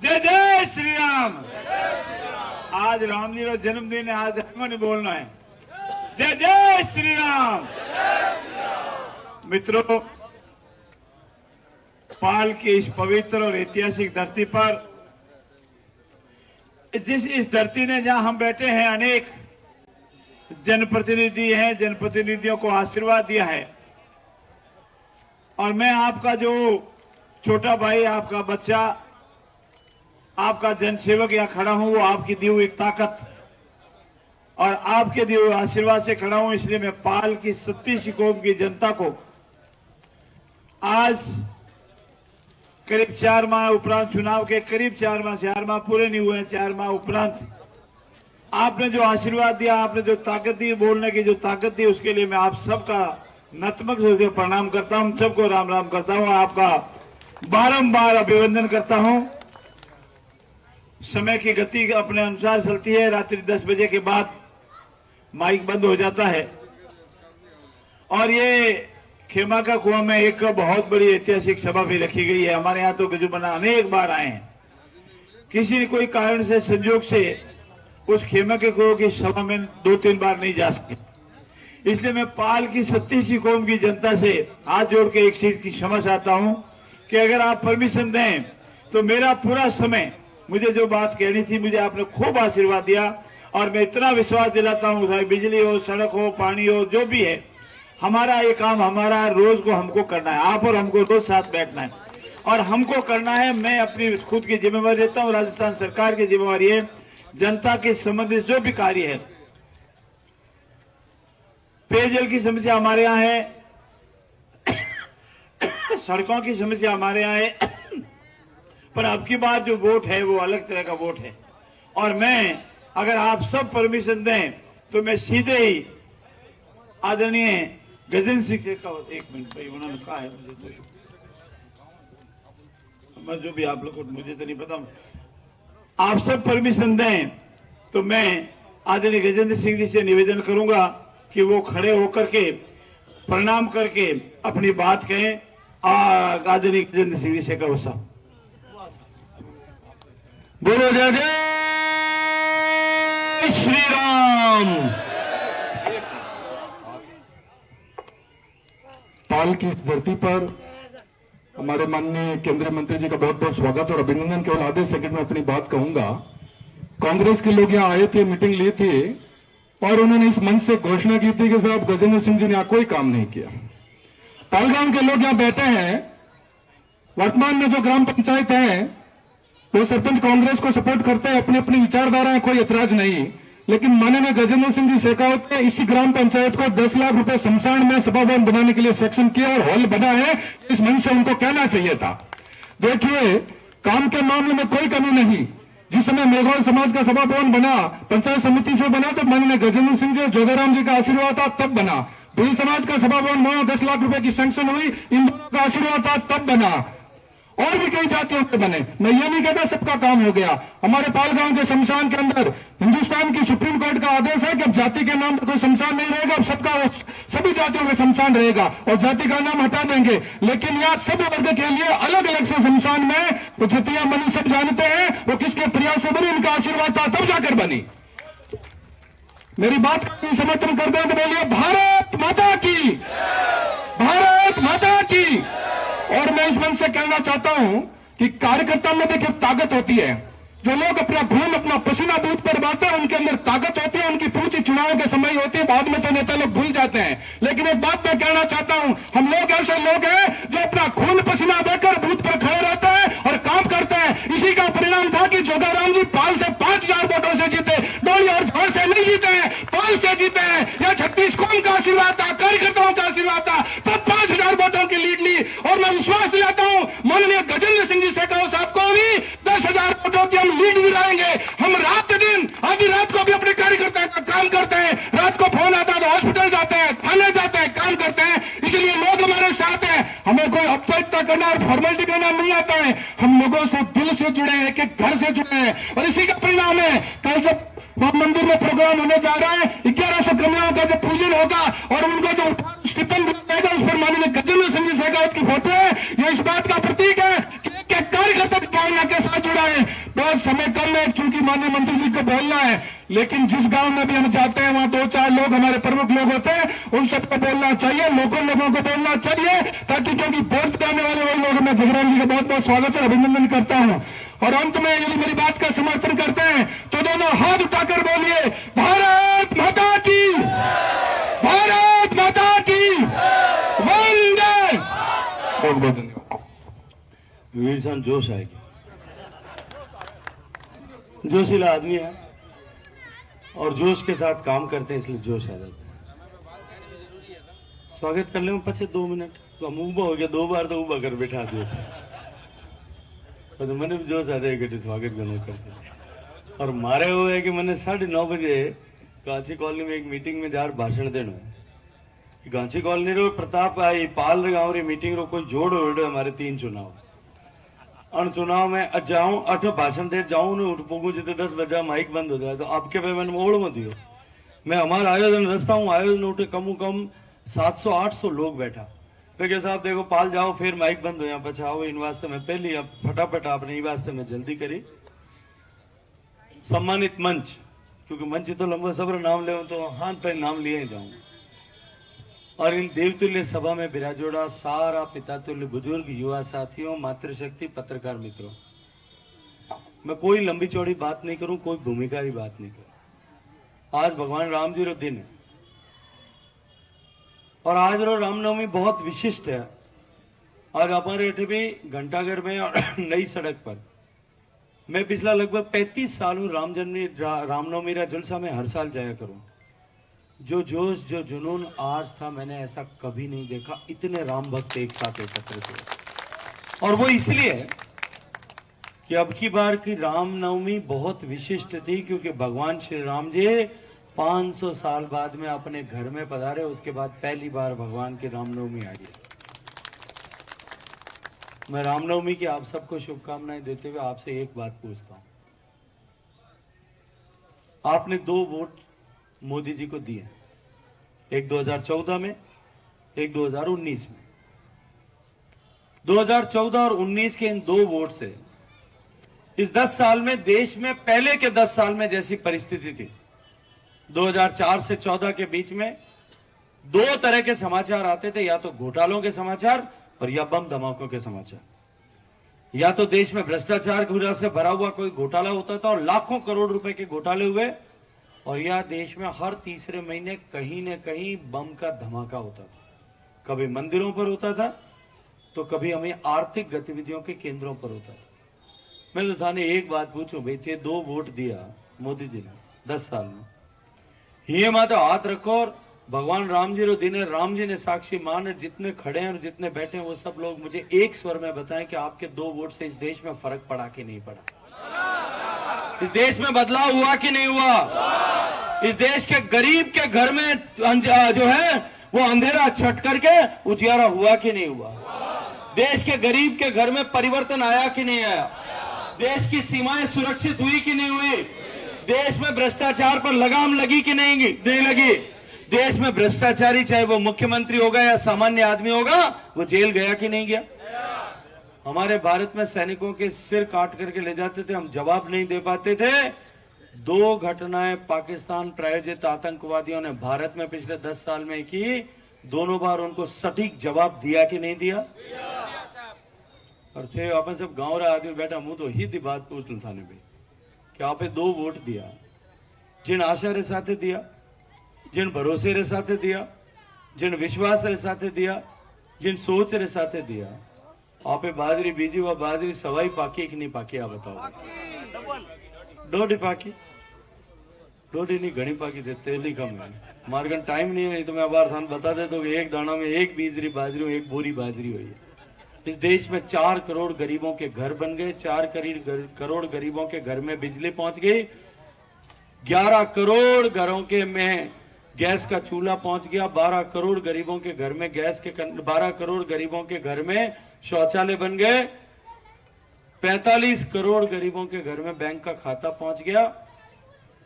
जय जय श्री राम। आज राम जी का जन्मदिन है, आज हमको नहीं बोलना है। जय जय श्री राम। मित्रों, पाल की इस पवित्र और ऐतिहासिक धरती पर, इस धरती ने जहां हम बैठे हैं, अनेक जनप्रतिनिधि हैं, जनप्रतिनिधियों को आशीर्वाद दिया है। और मैं आपका जो छोटा भाई, आपका बच्चा, आपका जनसेवक यहाँ खड़ा हूं, वो आपकी दी हुई ताकत और आपके दिए हुए आशीर्वाद से खड़ा हूं। इसलिए मैं पाल की 37 कौम की जनता को आज करीब 4 माह उपरांत, चुनाव के करीब 4 माह पूरे नहीं हुए हैं, 4 माह उपरांत आपने जो आशीर्वाद दिया, आपने जो ताकत दी, बोलने की जो ताकत दी, उसके लिए मैं आप सबका नतमस्तक होकर प्रणाम करता हूं, सबको राम राम करता हूं, आपका बारंबार अभिवंदन करता हूं। समय की गति अपने अनुसार चलती है। रात्रि 10 बजे के बाद माइक बंद हो जाता है। और ये खेमा का कुआं में एक बहुत बड़ी ऐतिहासिक सभा भी रखी गई है। हमारे यहाँ तो गजुबना अनेक बार आए हैं, किसी न कोई कारण से, संयोग से उस खेमा के कुआं की सभा में 2-3 बार नहीं जा सके। इसलिए मैं पाल की 37 कौम की जनता से हाथ जोड़ के एक चीज की क्षमा चाहता हूं कि अगर आप परमिशन दें तो मेरा पूरा समय, मुझे जो बात कहनी थी, मुझे आपने खूब आशीर्वाद दिया और मैं इतना विश्वास दिलाता हूं, चाहे बिजली हो, सड़क हो, पानी हो, जो भी है, हमारा ये काम, हमारा रोज को हमको करना है। आप और हमको रोज साथ बैठना है और हमको करना है। मैं अपनी खुद की जिम्मेवारी लेता हूं, राजस्थान सरकार की जिम्मेवारी है, जनता के संबंधित जो भी कार्य है। पेयजल की समस्या हमारे यहाँ है, सड़कों की समस्या हमारे यहाँ है, पर अब की बार जो वोट है वो अलग तरह का वोट है। और मैं, अगर आप सब परमिशन दें तो मैं सीधे ही आदरणीय गजेंद्र सिंह शेखावत, 1 मिनट भाई, उन्होंने कहा है, मुझे तो जो भी आप लोग को, मुझे तो नहीं पता, आप सब परमिशन दें तो मैं आदरणीय गजेंद्र सिंह जी से निवेदन करूंगा कि वो खड़े होकर के प्रणाम करके अपनी बात कहें। आदरणीय गजेंद्र सिंह जी शेखावत साहब, बोलो जय जय श्री राम। पाल की इस धरती पर हमारे माननीय केंद्रीय मंत्री जी का बहुत बहुत स्वागत और अभिनंदन। केवल आधे सेकंड में अपनी बात कहूंगा। कांग्रेस के लोग यहाँ आए थे, मीटिंग ली थी और उन्होंने इस मंच से घोषणा की थी कि साहब गजेंद्र सिंह जी ने यहाँ कोई काम नहीं किया। पालगांव के लोग यहाँ बैठे हैं, वर्तमान में जो ग्राम पंचायत है वो सरपंच कांग्रेस को सपोर्ट करते हैं, अपनी अपनी विचारधारा है, कोई ऐतराज नहीं। लेकिन माननीय गजेंद्र सिंह जी शेखावत ने इसी ग्राम पंचायत को 10 लाख रुपए शमशान में सभा भवन बनाने के लिए सेक्शन किया और हॉल बना है। इस मंच से उनको कहना चाहिए था। देखिए, काम के मामले में कोई कमी नहीं। जिस समय मेघवाल समाज का सभा भवन बना, पंचायत समिति से बना, तो माननीय गजेंद्र सिंह जी, जोधाराम जी का आशीर्वाद था, तब बना। भील समाज का सभा भवन बना, 10 लाख रुपए की सैंक्शन हुई, इन दोनों का आशीर्वाद था, तब बना। और भी कई जातियों से बने। मैं ये नहीं कहता सबका काम हो गया। हमारे पालगांव के शमशान के अंदर हिंदुस्तान की सुप्रीम कोर्ट का आदेश है कि अब जाति के नाम पर कोई शमशान नहीं रहेगा, अब सबका, सभी जातियों का शमशान रहेगा और जाति का नाम हटा देंगे। लेकिन यहाँ सब वर्ग के लिए अलग अलग से शमशान में, वो जतिया मनी सब जानते हैं वो किसके प्रयास से बनी, इनका आशीर्वाद था तब जाकर बनी। मेरी बात का समर्थन करते हैं तो बोलिए भारत माता की, भारत माता की। और मैं इस मंच से कहना चाहता हूं कि कार्यकर्ता में देखिए ताकत होती है। जो लोग अपना खून, अपना पसीना बूथ पर बहाते हैं, उनके अंदर ताकत होती है, उनकी पूंजी चुनाव के समय होती है। बाद में तो नेता लोग भूल जाते हैं। लेकिन एक बात मैं कहना चाहता हूं, हम लोग ऐसे लोग हैं जो अपना खून पसीना देकर बूथ पर खड़े रहते हैं और काम करते हैं। इसी का परिणाम था कि जोधाराम जी पाल से 5000 वोटों से जीते, डोली और झाड़ से नहीं जीते हैं, पाल से जीते हैं। यह 36 कौम का आशीर्वाद था, कार्यकर्ताओं का आशीर्वाद था, तब 5000 वोटों की लीड ली। और मैं विश्वास दिलाता हूं माननीय गजेंद्र सिंह जी शेखावत साहब को भी 10,000 वोटों की हम लीड दिलाएंगे। हम रात दिन, आधी रात को भी अपने कार्यकर्ता का काम करते हैं। रात को फोन आता है तो हॉस्पिटल जाते हैं, थाने जाते हैं, काम करते हैं। इसलिए लोग हमारे साथ हैं। हमें कोई औपचारिकता करना और फॉर्मेलिटी करना नहीं आता है। हम लोगों से दिल से जुड़े हैं, एक घर से जुड़े हैं और इसी का परिणाम है कल जब वहां मंदिर में प्रोग्राम होने जा रहा है, 1100 कन्याओं का जब पूजन होगा और उनको जो स्टिपेंड दिया जाएगा उस पर माननीय गजेंद्र सिंह शेखावत की फोटो है। यह इस बात का प्रतीक है कि कार्यकर्ता की भावना के साथ जुड़ा है। माननीय मंत्री जी को बोलना है, लेकिन जिस गांव में भी हम जाते हैं वहां 2-4 लोग हमारे प्रमुख लोग होते हैं, उन सबको बोलना चाहिए, लोकल लोगों को बोलना चाहिए, ताकि क्योंकि वोट देने वाले वही लोग। मैं जगराम जी का बहुत बहुत स्वागत और अभिनंदन करता हूं। और अंत में यदि मेरी बात का समर्थन करते हैं तो दोनों हाथ उठाकर बोलिए, भारत माता की, भारत माता की, वंदे। बहुत बहुत धन्यवाद। वीरसान जोश आएगी, जोशीला आदमी है और जोश के साथ काम करते हैं, इसलिए जोश आ जाता है। स्वागत करने में पछे 2 मिनट तो हम उबा हो गया, 2 बार तो उबा कर बैठा दिए तो मैंने भी जोश आ जाए कि स्वागत करना करते। और मारे हुए है कि मैंने 9:30 बजे गांची कॉलोनी में एक मीटिंग में जार भाषण देना है। गांची कॉलोनी रो प्रताप आई पाल गांव री मीटिंग रो कोई जोड़ हो हमारे 3 चुनाव, और चुनाव में जाऊं 8 भाषण दे जाऊं ने उठ पोगू जितने 10 बजा माइक बंद हो जाए तो आपके पे मैंने ओढ़ मत दियो। मैं हमारा आयोजन रस्ता हूं, आयोजन उठे कम 700-800 लोग बैठा। फिर साहब देखो पाल जाओ फिर माइक बंद हो, यहाँ पछाओ इन वास्ते में पहली अब फटाफट आपने इन वास्ते में जल्दी करी। सम्मानित मंच, क्योंकि मंच तो लंबा सब्र नाम ले तो हाथ पे नाम लिए ही जाऊं। और इन देवतुल्य सभा में विराजोड़ा सारा पितातुल्य बुजुर्ग, युवा साथियों, मातृशक्ति, पत्रकार मित्रों, मैं कोई लंबी चौड़ी बात नहीं करूं, कोई भूमिका की बात नहीं करूं। आज भगवान राम जी रो दिन है और आज रो रामनवमी बहुत विशिष्ट है। आज हमारे एठे भी घंटाघर में और नई सड़क पर मैं पिछला लगभग 35 साल हूं रामनवमी रा जुलसा में हर साल जाया करूं। जो जोश जो जुनून आज था मैंने ऐसा कभी नहीं देखा, इतने राम भक्त एक साथ एकत्रित हुए। और वो इसलिए कि अब की बार की रामनवमी बहुत विशिष्ट थी, क्योंकि भगवान श्री राम जी 500 साल बाद में अपने घर में पधारे, उसके बाद पहली बार भगवान की रामनवमी आई है। मैं रामनवमी की आप सबको शुभकामनाएं देते हुए आपसे एक बात पूछता हूं, आपने 2 वोट मोदी जी को दिए, एक 2014 में, एक 2019 में। 2014 और 19 के इन 2 वोट से इस 10 साल में देश में पहले के 10 साल में जैसी परिस्थिति थी। 2004 से 14 के बीच में 2 तरह के समाचार आते थे, या तो घोटालों के समाचार और या बम धमाकों के समाचार। या तो देश में भ्रष्टाचार से भरा हुआ कोई घोटाला होता था और लाखों करोड़ रुपए के घोटाले हुए, और यह देश में हर तीसरे महीने कहीं न कहीं बम का धमाका होता था। कभी मंदिरों पर होता था तो कभी हमें आर्थिक गतिविधियों के केंद्रों पर होता था। मैं तो थाने एक बात पूछूं भाई, थे 2 वोट दिया मोदी जी ने 10 साल में, ये माता हाथ रखो और भगवान राम जी रो दिन है, राम जी ने साक्षी मान, जितने खड़े हैं और जितने बैठे हैं वो सब लोग मुझे एक स्वर में बताएं कि आपके 2 वोट से इस देश में फर्क पड़ा कि नहीं पड़ा, इस देश में बदलाव हुआ कि नहीं हुआ, इस देश के गरीब के घर में जो है वो अंधेरा छट करके उजियारा हुआ कि नहीं हुआ, देश के गरीब के घर में परिवर्तन आया कि नहीं आया, देश की सीमाएं सुरक्षित हुई कि नहीं हुई, देश में भ्रष्टाचार पर लगाम लगी कि नहीं लगी, देश में भ्रष्टाचारी चाहे वो मुख्यमंत्री होगा या सामान्य आदमी होगा वो जेल गया कि नहीं गया। हमारे भारत में सैनिकों के सिर काट करके ले जाते थे, हम जवाब नहीं दे पाते थे। 2 घटनाएं पाकिस्तान प्रायोजित आतंकवादियों ने भारत में पिछले 10 साल में की, दोनों बार उनको सटीक जवाब दिया कि नहीं दिया। और थे अपन सब गांव रा आदमी बैठा, मुंह तो ही बात पूछ लू थाने भाई कि आपे 2 वोट दिया, जिन आशा रे साथे दिया, जिन भरोसे रे साथे दिया, जिन विश्वास रे साथे दिया, जिन सोच रे साथे दिया, आपे बाजरी बीजी व बाजरी सवाई पाकी कि नहीं पाकी, आप बताओ। डोडी पाकी, डोडी नहीं घनी पाकी थे, तेली कम है, मार्गन टाइम नहीं है, नहीं तो मैं बार थान बता दे तो कि एक दाना में 1 बीजरी बाजरी, 1 बोरी बाजरी हुई है। इस देश में 4 करोड़ गरीबों के घर बन गए, 4 करोड़ गरीबों के घर में बिजली पहुंच गई, 11 करोड़ घरों के में गैस का चूल्हा पहुंच गया, 12 करोड़ गरीबों के घर में 12 करोड़ गरीबों के घर में शौचालय बन गए, 45 करोड़ गरीबों के घर में बैंक का खाता पहुंच गया,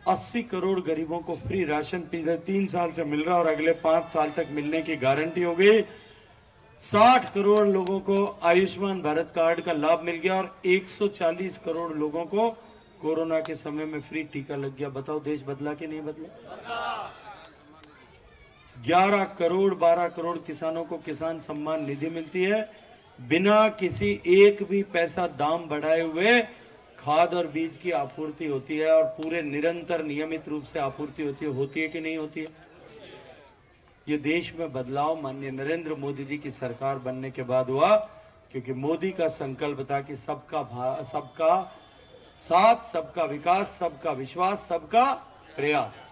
80 करोड़ गरीबों को फ्री राशन पिछले 3 साल से मिल रहा और अगले 5 साल तक मिलने की गारंटी हो गई, 60 करोड़ लोगों को आयुष्मान भारत कार्ड का लाभ मिल गया और 140 करोड़ लोगों को कोरोना के समय में फ्री टीका लग गया। बताओ देश बदला कि नहीं बदला? 11 करोड़ 12 करोड़ किसानों को किसान सम्मान निधि मिलती है, बिना किसी एक भी पैसा दाम बढ़ाए हुए खाद और बीज की आपूर्ति होती है, और पूरे निरंतर नियमित रूप से आपूर्ति होती है कि नहीं होती है? ये देश में बदलाव माननीय नरेंद्र मोदी जी की सरकार बनने के बाद हुआ, क्योंकि मोदी का संकल्प था कि सबका साथ, सबका विकास, सबका विश्वास, सबका प्रयास।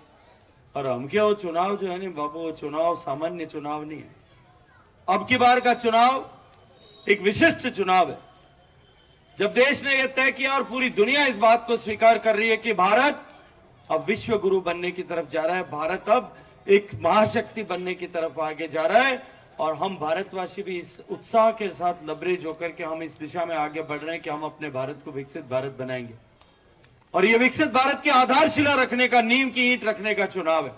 और हम क्या, वो चुनाव जो है नहीं बाबू, वो चुनाव सामान्य चुनाव नहीं है। अब की बार का चुनाव एक विशिष्ट चुनाव है, जब देश ने यह तय किया और पूरी दुनिया इस बात को स्वीकार कर रही है कि भारत अब विश्व गुरु बनने की तरफ जा रहा है, भारत अब एक महाशक्ति बनने की तरफ आगे जा रहा है, और हम भारतवासी भी इस उत्साह के साथ लबरेज होकर के हम इस दिशा में आगे बढ़ रहे हैं कि हम अपने भारत को विकसित भारत बनाएंगे। और ये विकसित भारत की आधारशिला रखने का, नींव की ईंट रखने का चुनाव है।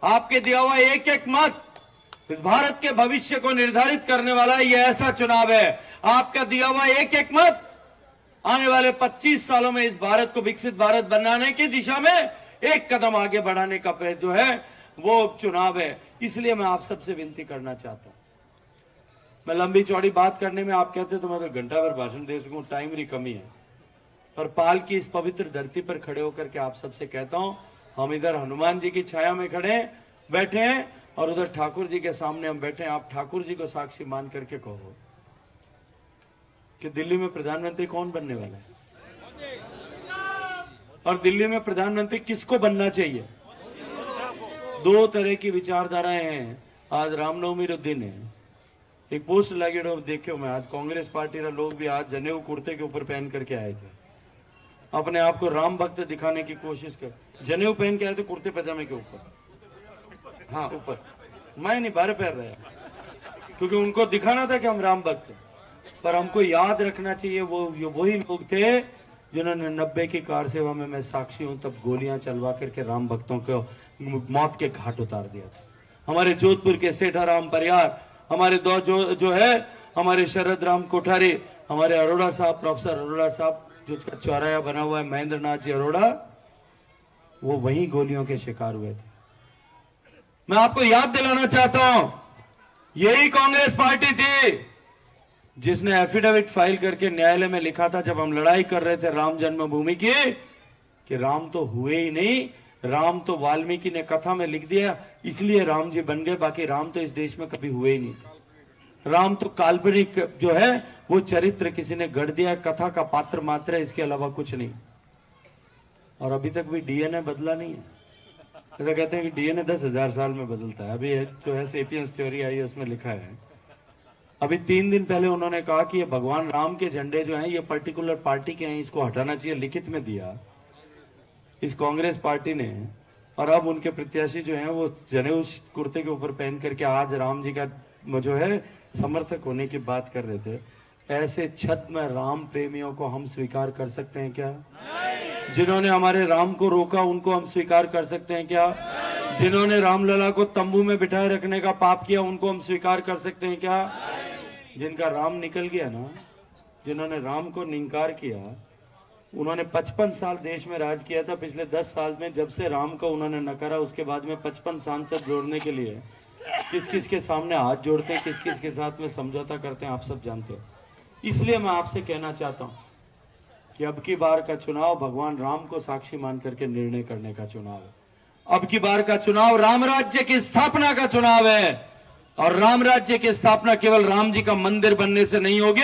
आपके दिया हुआ एक एक मत इस भारत के भविष्य को निर्धारित करने वाला ये ऐसा चुनाव है। आपका दिया हुआ एक एक मत आने वाले 25 सालों में इस भारत को विकसित भारत बनाने की दिशा में एक कदम आगे बढ़ाने का जो है वो चुनाव है। इसलिए मैं आप सबसे विनती करना चाहता हूं। मैं लंबी चौड़ी बात करने में, आप कहते तो मैं तो घंटा भर भाषण दे सकूं, टाइम की कमी है, पर पाल की इस पवित्र धरती पर खड़े होकर के आप सबसे कहता हूं, हम इधर हनुमान जी की छाया में बैठे हैं और उधर ठाकुर जी के सामने हम बैठे हैं। आप ठाकुर जी को साक्षी मान करके कहो कि दिल्ली में प्रधानमंत्री कौन बनने वाला है, और दिल्ली में प्रधानमंत्री किसको बनना चाहिए। दो तरह की विचारधाराएं हैं। आज रामनवमी रो दिन है, एक पोस्ट लगे देखो, मैं आज कांग्रेस पार्टी रा लोग भी आज जनेऊ कुर्ते के ऊपर पहन करके आए थे, अपने आप को राम भक्त दिखाने की कोशिश कर। जनेऊ पहन के आए थे कुर्ते पजामे के ऊपर, हाँ ऊपर, मैं नहीं बाहर पहन रहा, क्योंकि उनको दिखाना था कि हम राम भक्त हैं। पर हमको याद रखना चाहिए वो वही लोग थे जिन्होंने 90 की कार सेवा में मैं साक्षी हूं, तब गोलियां चलवा करके राम भक्तों को मौत के घाट उतार दिया था। हमारे जोधपुर के सेठाराम परियार, हमारे दो जो है हमारे शरद राम कोठारी, हमारे अरोड़ा साहब, प्रोफेसर अरोड़ा साहब, जो चौराया बना हुआ है महेंद्र नाथ जी अरोड़ा, वो वही गोलियों के शिकार हुए थे। मैं आपको याद दिलाना चाहता हूं, यही कांग्रेस पार्टी थी जिसने एफिडेविट फाइल करके न्यायालय में लिखा था, जब हम लड़ाई कर रहे थे राम जन्मभूमि की, कि राम तो हुए ही नहीं, राम तो वाल्मीकि ने कथा में लिख दिया इसलिए राम जी बन गए, बाकी राम तो इस देश में कभी हुए ही नहीं। राम तो काल्पनिक जो है वो चरित्र किसी ने गढ़ दिया, कथा का पात्र मात्र है, इसके अलावा कुछ नहीं। और अभी तक भी डीएनए बदला नहीं है। ऐसा कहते हैं कि डीएनए 10,000 साल में बदलता है। अभी जो है सेपियंस थ्योरी आई है उसमें लिखा है, अभी 3 दिन पहले उन्होंने कहा कि ये भगवान राम के झंडे जो हैं ये पर्टिकुलर पार्टी के हैं, इसको हटाना चाहिए, लिखित में दिया इस कांग्रेस पार्टी ने। और अब उनके प्रत्याशी जो हैं वो जनेऊ कुर्ते के ऊपर पहन करके आज राम जी का जो है समर्थक होने की बात कर रहे थे। ऐसे छद में राम प्रेमियों को हम स्वीकार कर सकते हैं क्या? जिन्होंने हमारे राम को रोका उनको हम स्वीकार कर सकते हैं क्या? जिन्होंने रामलला को तंबू में बिठाए रखने का पाप किया उनको हम स्वीकार कर सकते हैं क्या? जिनका राम निकल गया ना, जिन्होंने राम को निंकार किया, उन्होंने 55 साल देश में राज किया था। पिछले 10 साल में जब से राम को उन्होंने नकारा, उसके बाद में 55 सांसद जोड़ने के लिए किस किस के सामने हाथ जोड़ते हैं, किस किस के साथ में समझौता करते हैं, आप सब जानते हो। इसलिए मैं आपसे कहना चाहता हूं कि अब की बार का चुनाव भगवान राम को साक्षी मान करके निर्णय करने का चुनाव है। अब की बार का चुनाव राम राज्य की स्थापना का चुनाव है, और राम राज्य की स्थापना केवल राम जी का मंदिर बनने से नहीं होगी।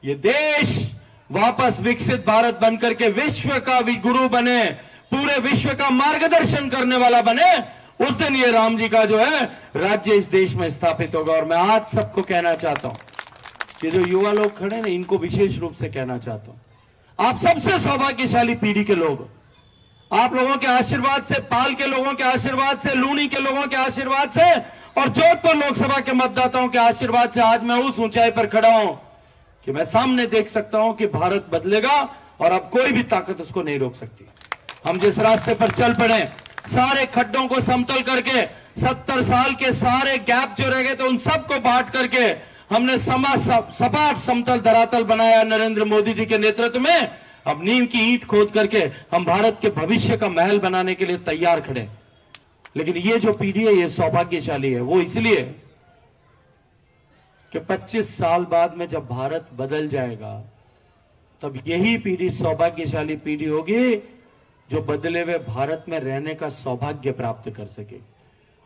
ये देश वापस विकसित भारत बनकर के विश्व का गुरु बने, पूरे विश्व का मार्गदर्शन करने वाला बने, उस दिन ये राम जी का जो है राज्य इस देश में स्थापित होगा। और मैं आज सबको कहना चाहता हूं, ये जो युवा लोग खड़े हैं इनको विशेष रूप से कहना चाहता हूं, आप सबसे सौभाग्यशाली पीढ़ी के लोग, आप लोगों के आशीर्वाद से, पाल के लोगों के आशीर्वाद से, लूनी के लोगों के आशीर्वाद से और जोधपुर लोकसभा के मतदाताओं के आशीर्वाद से आज मैं उस ऊंचाई पर खड़ा हूं कि मैं सामने देख सकता हूं कि भारत बदलेगा और अब कोई भी ताकत उसको नहीं रोक सकती। हम जिस रास्ते पर चल पड़े, सारे खड्डों को समतल करके, 70 साल के सारे गैप जो रह गए थे उन सबको बांट करके हमने सपाट समतल धरातल बनाया नरेंद्र मोदी जी के नेतृत्व में। अब नींव की ईंट खोद करके हम भारत के भविष्य का महल बनाने के लिए तैयार खड़े हैं। लेकिन ये जो पीढ़ी है ये सौभाग्यशाली है, वो इसलिए कि 25 साल बाद में जब भारत बदल जाएगा तब यही पीढ़ी सौभाग्यशाली पीढ़ी होगी जो बदले हुए भारत में रहने का सौभाग्य प्राप्त कर सके।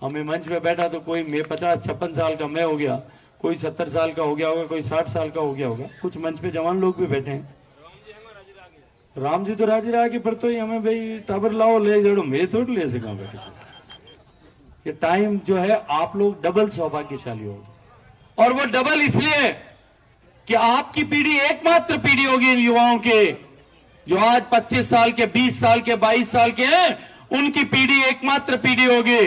हमें मंच पे बैठा तो कोई 50-56 साल का मैं हो गया, कोई 70 साल का हो गया होगा, कोई 60 साल का हो गया होगा, कुछ मंच पे जवान लोग भी बैठे हैं। राम जी तो राजी रहा कि पर तो ही हमें भाई टाबर लाओ ले जड़ो, मैं थोड़ी ले सका बैठे। ये टाइम जो है आप लोग डबल सौभाग्यशाली होगी, और वो डबल इसलिए कि आपकी पीढ़ी एकमात्र पीढ़ी होगी इन युवाओं के जो आज 25 साल के, 20 साल के, 22 साल के हैं, उनकी पीढ़ी एकमात्र पीढ़ी होगी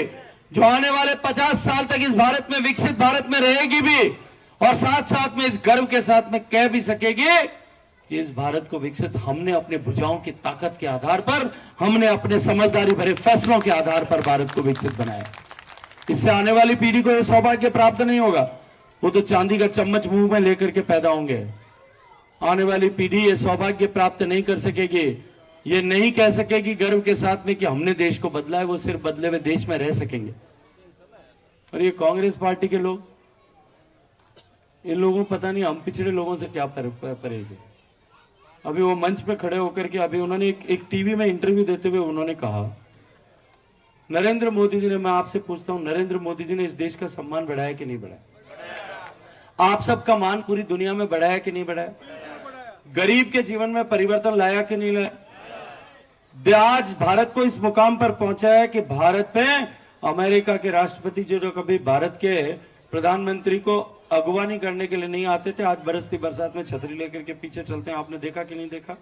जो आने वाले 50 साल तक इस भारत में, विकसित भारत में रहेगी भी, और साथ साथ में इस गर्व के साथ में कह भी सकेगी कि इस भारत को विकसित हमने अपने भुजाओं की ताकत के आधार पर, हमने अपने समझदारी भरे फैसलों के आधार पर भारत को विकसित बनाया। इससे आने वाली पीढ़ी को यह सौभाग्य प्राप्त नहीं होगा, वो तो चांदी का चम्मच मुंह में लेकर के पैदा होंगे। आने वाली पीढ़ी ये सौभाग्य प्राप्त नहीं कर सकेगी, ये नहीं कह सकेगी गर्व के साथ में कि हमने देश को बदला है, वो सिर्फ बदले हुए देश में रह सकेंगे। और ये कांग्रेस पार्टी के लोग, इन लोगों को पता नहीं हम पिछड़े लोगों से क्या परहेज है। अभी वो मंच पे खड़े होकर के अभी उन्होंने एक टीवी में इंटरव्यू देते हुए उन्होंने कहा, नरेंद्र मोदी जी ने, मैं आपसे पूछता हूं, नरेंद्र मोदी जी ने इस देश का सम्मान बढ़ाया कि नहीं बढ़ाया? आप सबका मान पूरी दुनिया में बढ़ाया कि नहीं बढ़ाया? गरीब के जीवन में परिवर्तन लाया कि नहीं लाया? आज भारत को इस मुकाम पर पहुंचाया कि भारत में अमेरिका के राष्ट्रपति जो कभी भारत के प्रधानमंत्री को अगवानी करने के लिए नहीं आते थे, आज बरसती बरसात में छतरी लेकर के पीछे चलते हैं। आपने देखा कि नहीं देखा?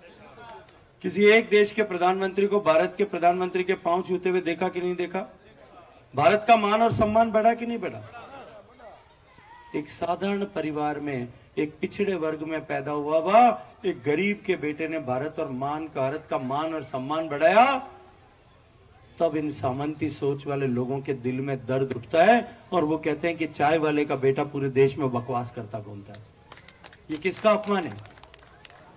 किसी एक देश के प्रधानमंत्री को भारत के प्रधानमंत्री के पांव छूते हुए देखा कि नहीं देखा? भारत का मान और सम्मान बढ़ा कि नहीं बढ़ा? एक साधारण परिवार में, एक पिछड़े वर्ग में पैदा हुआ एक गरीब के बेटे ने भारत का मान और सम्मान बढ़ाया, तब इन सामंती सोच वाले लोगों के दिल में दर्द उठता है और वो कहते हैं कि चाय वाले का बेटा पूरे देश में बकवास करता घूमता है। ये किसका अपमान है?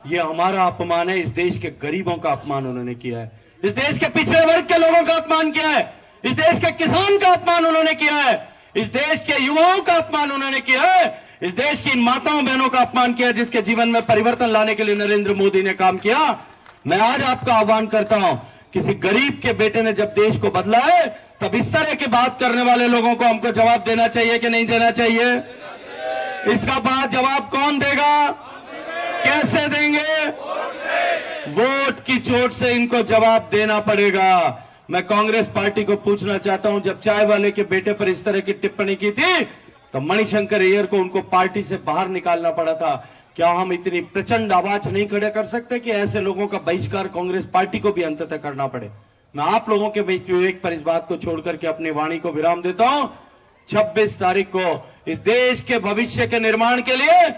ये हमारा अपमान है। इस देश के गरीबों का अपमान उन्होंने किया है, इस देश के पिछड़े वर्ग के लोगों का अपमान किया है, इस देश के किसान का अपमान उन्होंने किया है, इस देश के युवाओं का अपमान उन्होंने किया है, इस देश की इन माताओं बहनों का अपमान किया जिसके जीवन में परिवर्तन लाने के लिए नरेंद्र मोदी ने काम किया। मैं आज आपका आह्वान करता हूं, किसी गरीब के बेटे ने जब देश को बदला है, तब इस तरह की बात करने वाले लोगों को हमको जवाब देना चाहिए कि नहीं देना चाहिए? इसका बाद जवाब कौन देगा? कैसे देंगे? वोट की चोट से इनको जवाब देना पड़ेगा। मैं कांग्रेस पार्टी को पूछना चाहता हूं, जब चाय वाले के बेटे पर इस तरह की टिप्पणी की थी तो मणिशंकर अय्यर को उनको पार्टी से बाहर निकालना पड़ा था। क्या हम इतनी प्रचंड आवाज नहीं खड़े कर सकते कि ऐसे लोगों का बहिष्कार कांग्रेस पार्टी को भी अंततः करना पड़े? मैं आप लोगों के बीच विवेक पर इस बात को छोड़कर के अपनी वाणी को विराम देता हूं। 26 तारीख को इस देश के भविष्य के निर्माण के लिए,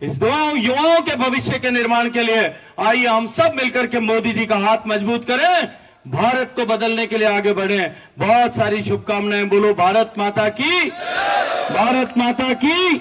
इस युवाओं के भविष्य के निर्माण के लिए आइए हम सब मिलकर के मोदी जी का हाथ मजबूत करें, भारत को बदलने के लिए आगे बढ़ें। बहुत सारी शुभकामनाएं। बोलो भारत माता की, भारत माता की।